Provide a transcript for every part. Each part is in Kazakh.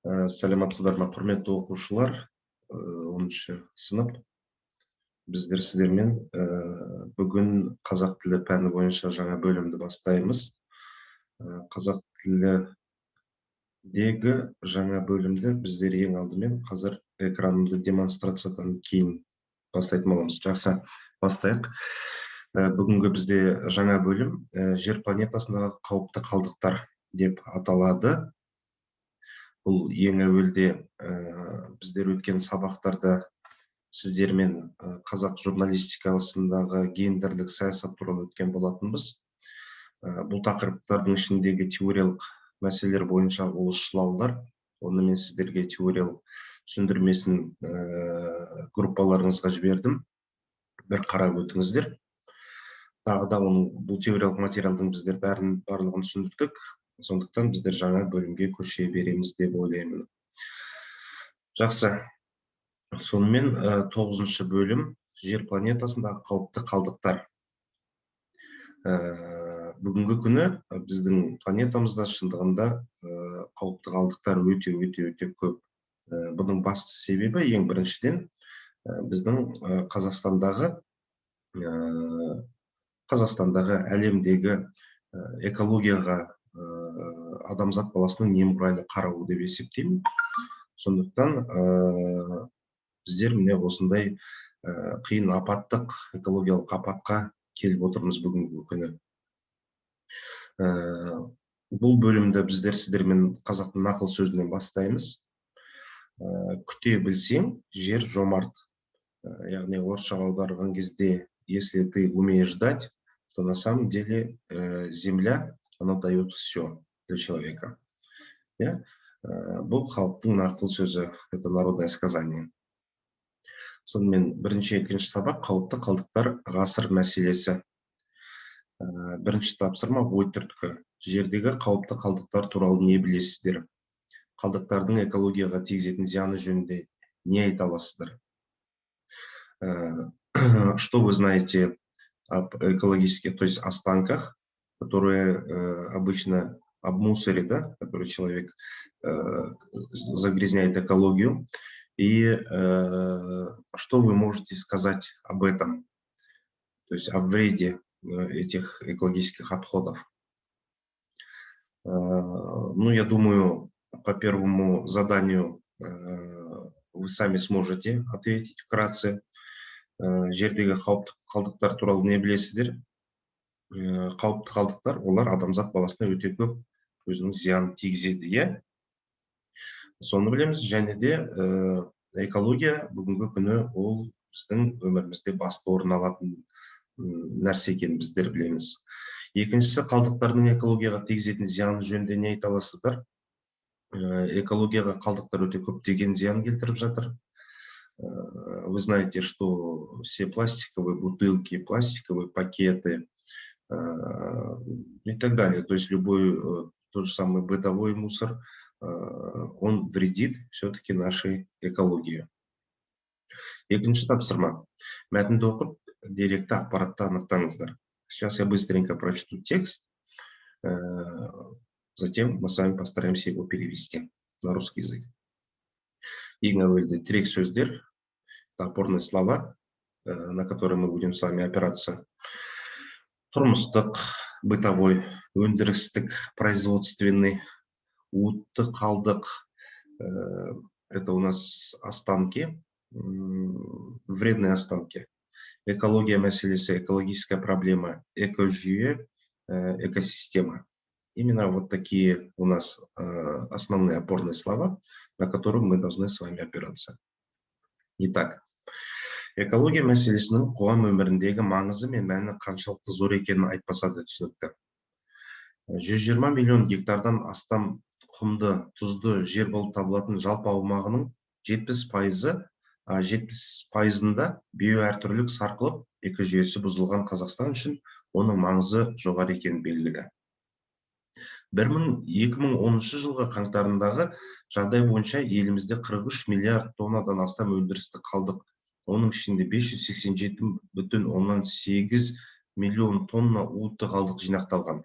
Сәлеметсіздер ме, құрметті оқушылар, 10-шы сынып. Біздер сіздермен бүгін қазақ тілі пәні бойынша жаңа бөлімді бастаймыз. Қазақ тілідегі жаңа бөлімді біздер ең алдымен қазір экранымды демонстрациядан кейін бастайтын боламыз. Жақсы, бастайық. Бүгінгі бізде жаңа бөлім жер планетасындағы қауіпті қалдықтар деп аталады. Бұл ең әуелде біздер өткен сабақтарда сіздермен қазақ журналистикасындағы гендерлік саясат туралы өткен болатынбыз. Бұл тақырыптардың ішіндегі теориялық мәселелер бойынша олысшылаулар, оны мен сіздерге теориялық түсіндірмесін группаларыңызға жібердім. Bir қарап өтіңіздер. Тағы да бұл теориялық материалдың біздер барлығын түсіндірдік. Сондықтан біздер жаңа бөлімге көше береміз деп ойлаймын. Жақсы. Сонымен 9-шы бөлім жер планетасындағы қауіпті қалдықтар. Бүгінгі күні біздің планетамызда шындығында қауіпті қалдықтар өте көп. Бұның басты себебі ең біріншіден біздің Қазақстандағы әлемдегі экологияға адамзат баласының немқұрайлы қарауы деп есептеймін. Сондықтан біздер міне осындай қиын апаттық экологиялық апатқа келіп отырмыз бүгінгі күні. Бұл бөлімді біздер сіздермен қазақтың нақыл сөзінен бастаймыз. Күте білсең, жер жомарт. Яғни орысшаға аударған кезде, если ты умеешь ждать, то на самом деле земля, она дает все для человека. Бұл халықтың нақыл сөзі, это народное сказание. Сонымен бірінші екінші сабақ қауіпті қалдықтар ғасыр мәселесі. Бірінші тапсырма ой түрткі. Жердегі қауіпті қалдықтар туралы не білесіздер? Қалдықтардың экологияға тигізетін зияны жөнінде не айта аласыздар? Что вы знаете об экологических, то есть останках, которые обычно об мусоре, да, который человек загрязняет экологию, и что вы можете сказать об этом, то есть о вреде этих экологических отходов? Ну, я думаю, по первому заданию вы сами сможете ответить вкратце. Жердегі қауіпті қалдықтар туралы не білесіздер? Қауіпті қалдықтар, олар адамзат баласына өте көп өзінің зиянын тигізеді, иә? Соны білеміз, және де экология бүгінгі күні ол біздің өмірімізде басты орын алатын нәрсе екенін біздер білеміз. Екіншісі, қалдықтардың экологияға тигізетін зияны жөнінде не айта аласыздар? Экологияға қалдықтар өте көптеген зиян келтіріп жатыр. Вы знаете, что все пластиковые бутылки, пластиковые пакеты и так далее, то есть любой тот же самый бытовой мусор, он вредит все-таки нашей экологии. Екінші тапсырма. Мәтінді оқып, деректі ақпаратты анықтаңыздар. Сейчас я быстренько прочту текст, затем мы с вами постараемся его перевести на русский язык. Ең әуелде тірек сөздер, опорные слова, на которые мы будем с вами опираться. Тұрмыстық, бытовой, өндірістік, производственный, уытты қалдық. Это у нас останки, вредные останки. Экология мәселесі, экологическая проблема, экожүйе, экосистема. Именно вот такие у нас основные опорные слова, на которые мы должны с вами опираться. Итак, экология мәселесінің қоғам өміріндегі маңызы мен мәні қаншалықты зор екенін айтпаса да түсінікті. 120 миллион гектардан астам құмды, тұзды жер болып табылатын жалпы аумағының 70%-ында биоәртүрлілік сарқылып, экожүйесі бұзылған Қазақстан үшін оның маңызы жоғары екені белгілі. 2010 жылғы қаңтарындағы жағдай бойынша елімізде 43 миллиард тоннадан астам өндірістік қалдық, оның ішінде 587,8 миллион тонна уытты қалдық жинақталған.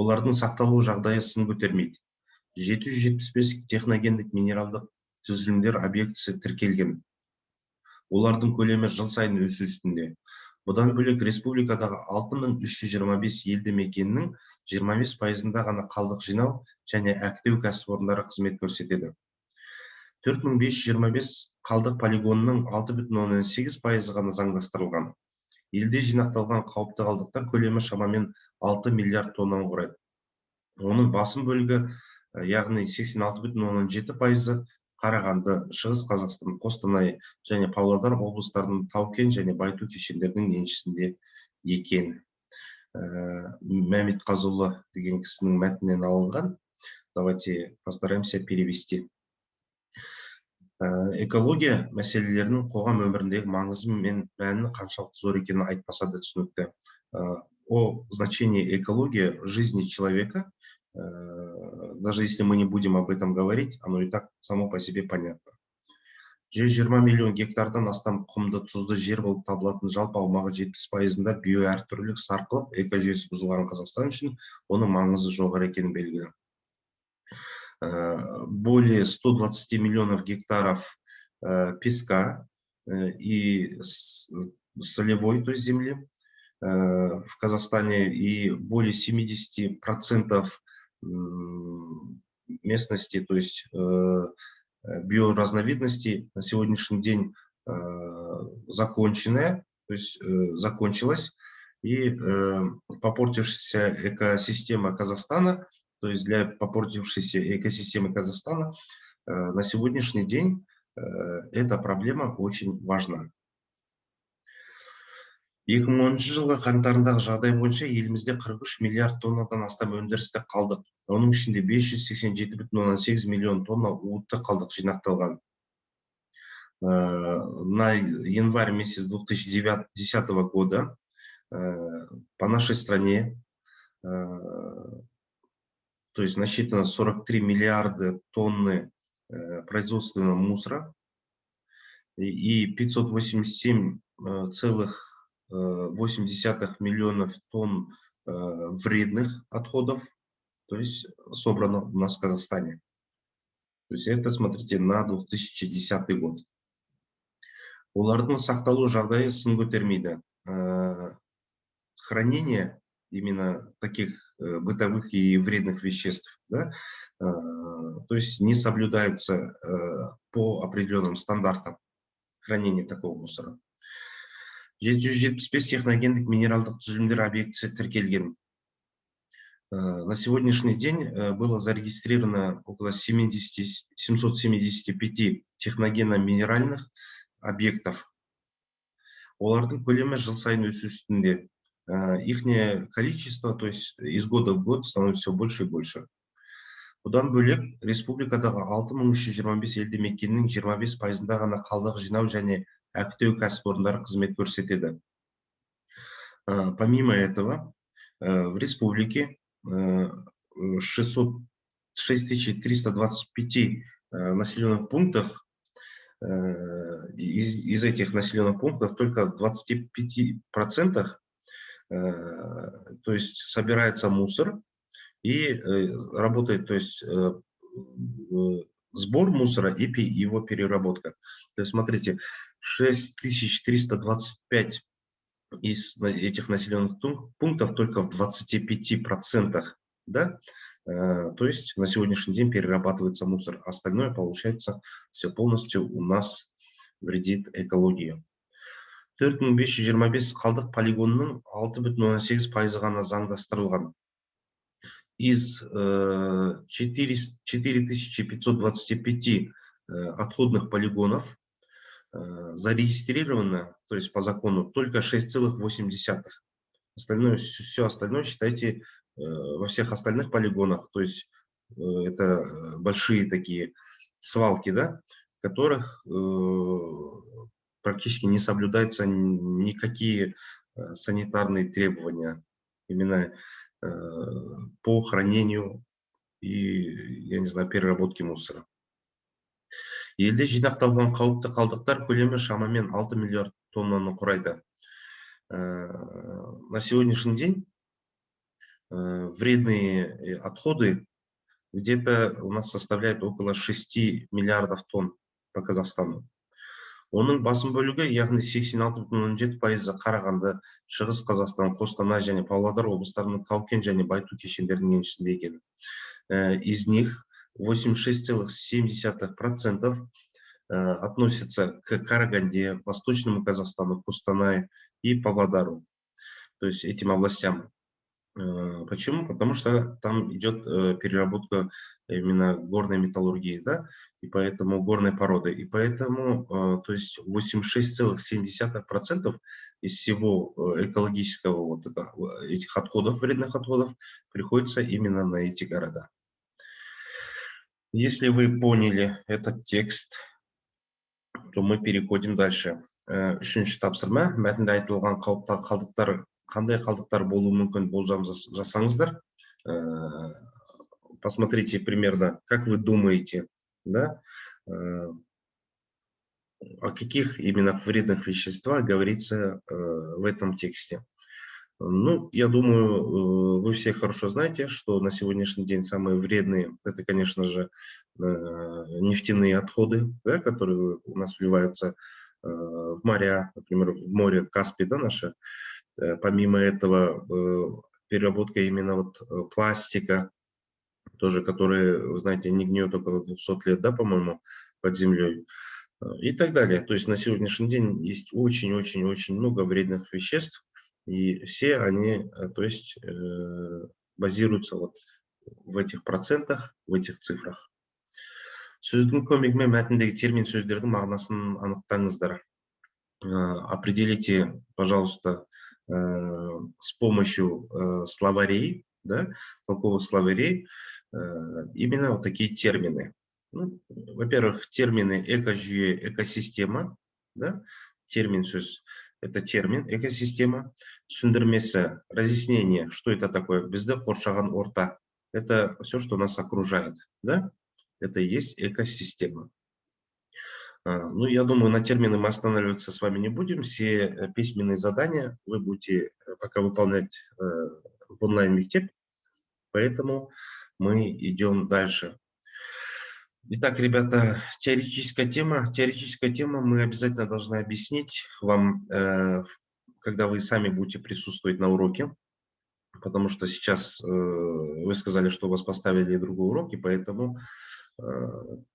Олардың сақталу жағдайы сын көтермейді. 775 техногендік минералдық түзілімдер объектісі тіркелген. Олардың көлемі жыл сайын өсу үстінде. Бұдан бөлек республикадағы 6325 елді мекеннің 25%-ында ғана қалдық жинау және әктеу кәсіпорындары қызмет көрсетеді. 4525 қалдық полигонының 6,8% ғана заңдастырылған. Елде жинақталған қауіпті қалдықтар көлемі шамамен 6 миллиард тоннаны құрайды. Оның басым бөлігі, яғни 86,7%, Қарағанды, Шығыс Қазақстан, Қостанай және Павлодар облыстарының тау-кен және байыту кешендерінің еншісінде екен. Мәмет Қазұлы деген кісінің мәтінінен алынған. Давайте постараемся перевести. Экология мәселелерінің қоғам өміріндегі маңызы мен мәні қаншалықты зор екенін айтпаса да түсінікті. О значении экологии в жизни человека, даже если мы не будем об этом говорить, оно и так само по себе понятно. 120 миллион гектардан астам құмды тұзды жер болып табылатын жалпы аумағы 70%-ында биоәртүрлілік сарқылып, экожүйесі бұзылған Қазақстан үшін оның маңызы жоғары екені белгілі. Более 120 миллионов гектаров песка и солевой, то есть земли в Казахстане, и более 70% местности, то есть биоразновидностей на сегодняшний день законченная, то есть закончилась, и попортившаяся экосистема Казахстана, то есть для попортившейся экосистемы Казахстана на сегодняшний день эта проблема очень важна. 2010 жылғы қаңтарындағы жағдай бойынша елімізде 43 миллиард тоннадан астам өндірістік қалдық, оның ішінде 587,8 миллион тонна уытты қалдық жинақталған. На январь месяц 2010 года по нашей стране, то есть насчитано 43 миллиарда тонны производственного мусора и 587,8 миллионов тонн вредных отходов, то есть собрано у нас в Казахстане. То есть это, смотрите, на 2010 год. Олардың сақталу жағдайы сын көтермейді. Хранение именно таких бытовых и вредных веществ, да, то есть не соблюдаются по определенным стандартам хранения такого мусора. 775 техногендік минералдық түзілімдер объектісі тіркелген. На сегодняшний день было зарегистрировано около 775 техногенно-минеральных объектов. Олардың көлемі жыл сайын өсу үстінде. Ихнее количество, то есть из года в год, становится все больше и больше. Бұдан бөлек, республикадағы 6325 елді мекеннің 25%-ында ғана қалдық жинау және әктеу кәсіпорындары қызмет көрсетеді. Помимо этого, в республике 6325 населенных пунктах, из этих населенных пунктов только в 25%, то есть собирается мусор и работает, то есть сбор мусора и его переработка. То есть смотрите, 6325 из этих населенных пунктов только в 25%, да? То есть на сегодняшний день перерабатывается мусор, а остальное, получается, все полностью у нас вредит экологии. 4525 қалдық полигонның 6,8% ғана заңдастырылған. Из 4525 отходных полигонов зарегистрировано, то есть по закону, только 6,8. Все остальное, считайте, во всех остальных полигонах, то есть это большие такие свалки, да, в которых практически не соблюдаются никакие санитарные требования именно по хранению и, я не знаю, переработке мусора. Елде жинақталған қауіпті қалдықтар көлемі шамамен 6 миллиард тоннаны құрайды. На сегодняшний день вредные отходы где-то у нас составляет около 6 миллиардов тонн по Казахстану. Оның басым бөлігі, яғни 86,7% Қарағанды, Шығыс Қазақстан, Қостанай және Павлодар облыстарының тау-кен және байыту кешендерінің еншісінде екен. Из них 86,7% относятся к Караганде, Восточному Казахстану, Костанаю и Павлодару, то есть этим областям. Почему? Потому что там идет переработка именно горной металлургии, да, и поэтому горной породы. И поэтому, то есть 86,7% из всего экологического вот этих отходов, вредных отходов, приходится именно на эти города. Если вы поняли этот текст, то мы переходим дальше. Үшінші тапсырма, мәтінде айтылған қалдықтар қандай қалдықтар болуы мүмкін болжам жасаңыздар. Посмотрите примерно, как вы думаете, да, о каких именно вредных веществах говорится в этом тексте. Ну, я думаю, вы все хорошо знаете, что на сегодняшний день самые вредные, это, конечно же, нефтяные отходы, да, которые у нас вливаются в моря, например, в море Каспий, да, наше. Помимо этого, переработка именно вот пластика, тоже, который, вы знаете, не гниет около 200 лет, да, по-моему, под землей, и так далее. То есть на сегодняшний день есть очень-очень-очень много вредных веществ, и все они, то есть, базируются вот в этих процентах, в этих цифрах. Сөздің көмегімен мәтіндегі термин сөздердің мағынасын анықтаңыздар. Определите, пожалуйста, с помощью словарей, да, толковых словарей, именно вот такие термины. Ну, во-первых, термины экожүйе, экосистема, да, термин сөз, это термин, экосистема, түсіндірмесі, разъяснение, что это такое, бізді қоршаған орта, это все, что нас окружает, да, это и есть экосистема. Ну, я думаю, на термины мы останавливаться с вами не будем. Все письменные задания вы будете пока выполнять в онлайн-мектеп, поэтому мы идем дальше. Итак, ребята, теоретическая тема мы обязательно должны объяснить вам, когда вы сами будете присутствовать на уроке, потому что сейчас вы сказали, что у вас поставили другой урок, и поэтому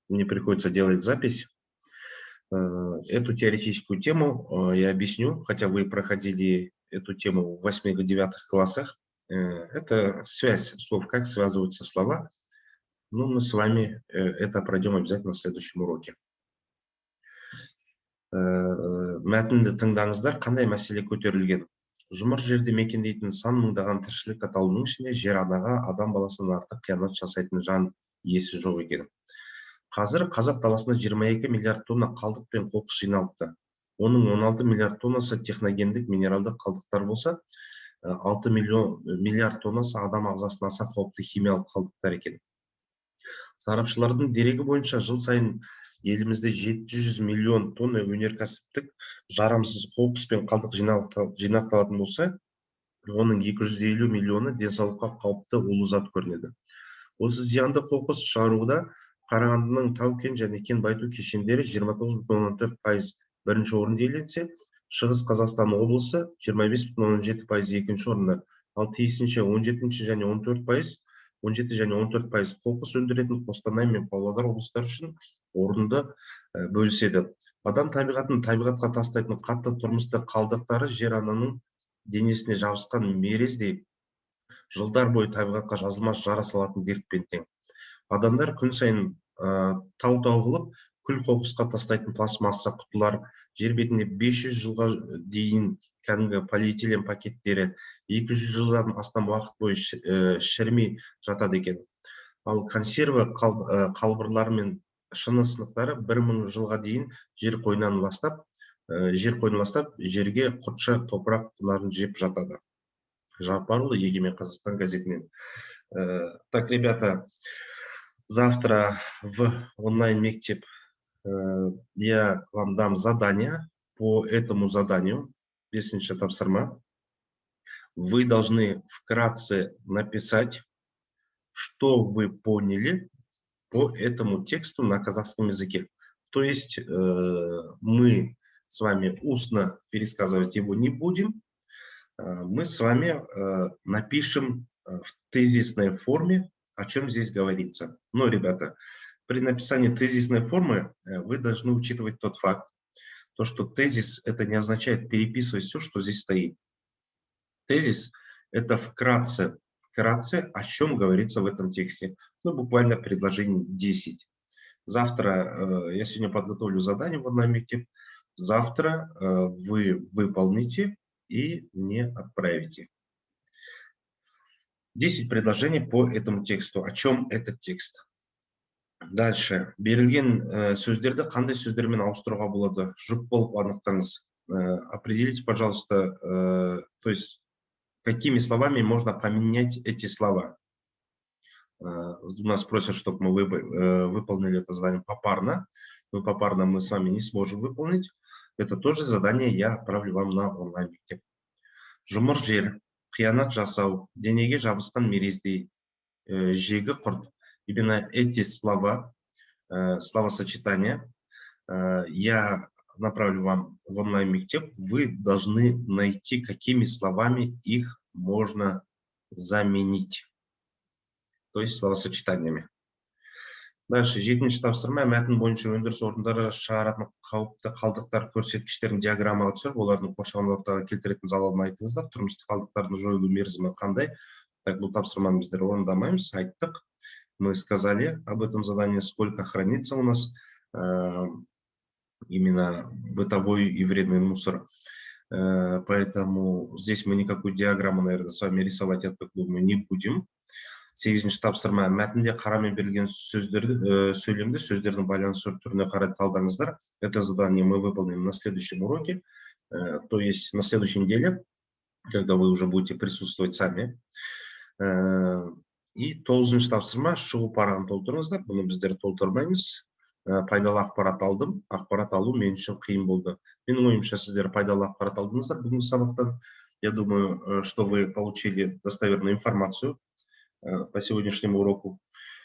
мне приходится делать запись. Эту теоретическую тему я объясню, хотя вы проходили эту тему в 8-9 классах. Это связь слов, как связываются слова. Но мы с вами это пройдем обязательно в следующем уроке. Мәтінді тыңдаңыздар, қандай мәселе көтерілген? Жұмыр жерде мекендейтін сан мыңдаған тіршілік атаулының ішінде жер анаға адам баласынан артық қиянат жасайтын жан иесі жоқ екен. Қазір қазақ даласында 22 миллиард тонна қалдық пен қоқыс жиналыпты. Оның 16 миллиард тоннасы техногендік минералдық қалдықтар болса, 6 миллиард тоннасы адам ағзасына аса қауіпті химиялық қалдықтар екен. Сарапшылардың дерегі бойынша жыл сайын елімізде 700 миллион тонна өнеркәсіптік жарамсыз қоқыс пен қалдық жинақталатын болса, оның 250 миллионы денсаулыққа қауіпті улы зат көрінеді. Осы зиянды қоқыс шығаруда Қарағандының тау-кен және кен байыту кешендері 29,4% бірінші орында иеленсе, Шығыс Қазақстан облысы 25,17% екінші орында, ал тиісінше 17 және 14% қоқыс өндіретін Қостанай мен Павлодар облыстары үшін орынды бөліседі. Адам табиғатын табиғатқа тастайтын қатты тұрмыстық қалдықтары жер ананың денесіне жабысқан мерездей жылдар бойы табиғатқа жазылмас жара салатын дертпен тең. Адамдар күн сайын тау-тау қылып, күл қоқысқа тастайтын пластмасса құтылар, жер бетінде 500 жылға дейін кәдімгі полиэтилен пакеттері 200 жылдан астам уақыт бойы шірімей жатады екен. Ал консерві қалбырлары мен шыны сынықтары 1000 жылға дейін жер қойнынан бастап, жерге құртша топырақ құнарын жеп жатады. Жаппарұлы, Егемен Қазақстан газетінен. Так, ребята, завтра в онлайн-мектеп я вам дам задание. По этому заданию, 5-ші тапсырма, вы должны вкратце написать, что вы поняли по этому тексту на казахском языке. То есть мы с вами устно пересказывать его не будем, мы с вами напишем в тезисной форме, о чем здесь говорится. Но, ребята, при написании тезисной формы вы должны учитывать тот факт, что тезис это не означает переписывать все, что здесь стоит. Тезис это вкратце, о чем говорится в этом тексте. Ну, буквально предложений 10. Завтра я сегодня подготовлю задание в онлайн-мектеп. Завтра вы выполните и мне отправите. 10 предложений по этому тексту. О чем этот текст? Дальше. Берілген сөздерді қандай сөздермен ауыстыруға болады? Жұп болып анықтаңыз. Определите, пожалуйста, то есть какими словами можно поменять эти слова. У нас просят, чтобы мы выполнили это задание попарно. Но попарно мы с вами не сможем выполнить. Это тоже задание я отправлю вам на онлайн-мектеп. Жұмыр жер, қиянат жасау, денеге жабысқан мерездей, жегі құрт. Именно эти слова, словосочетания, я направлю вам в онлайн-мектеп. Вы должны найти, какими словами их можно заменить. То есть словосочетаниями. Дальше. 7-ші тапсырма мәтін бойынша өндіріс орындары шығаратын қауіпті қалдықтар көрсеткіштерін диаграммаға түсіріп, олардың қоршаған ортаға келтіретін залалын айтыңыздар. Тұрмыстық қалдықтардың жойылу мерзімі қандай? Так, бұл тапсырманы біздер орындамаймыз, айттық. Мы сказали об этом задании, сколько хранится у нас именно бытовой и вредный мусор. Поэтому здесь мы никакую диаграмму, наверное, с вами рисовать, я так думаю, не будем. 8-ші тапсырма мәтінде қарамен берілген сөйлемді сөздердің байланысы түріне қарай талдаңыздар. Это задание мы выполним на следующем уроке, то есть на следующей неделе, когда вы уже будете присутствовать сами. И 9-ші тапсырма шығу парағын толтырыңыздар. Бұны біздер толтырмаймыз. Пайдалы ақпарат алдым. Ақпарат алу мен үшін қиын болды. Менің ойымша сіздер пайдалы ақпарат алдыңыздар бүгінгі сабақтан. Я думаю, что вы получили достоверную информацию по сегодняшнему уроку.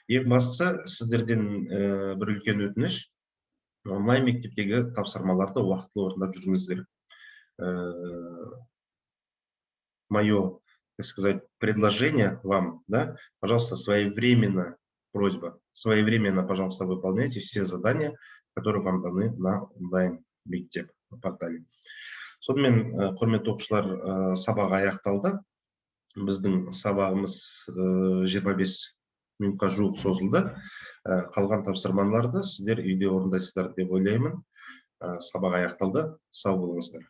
Ең бастысы сіздерден бір үлкен өтініш, онлайн мектептегі тапсырмаларды уақытылы орындап жүріңіздер. Мое, так сказать, предложение вам, да, пожалуйста, своевременно, просьба, своевременно, пожалуйста, выполняйте все задания, которые вам даны на онлайн мектеп портале. Сонымен, құрметті оқушылар, сабақ аяқталды. Біздің сабағымыз 25 минутқа жуық созылды. Қалған тапсырмаларды сіздер үйде орындайсыздар деп ойлаймын. Сабақ аяқталды. Сау болыңыздар.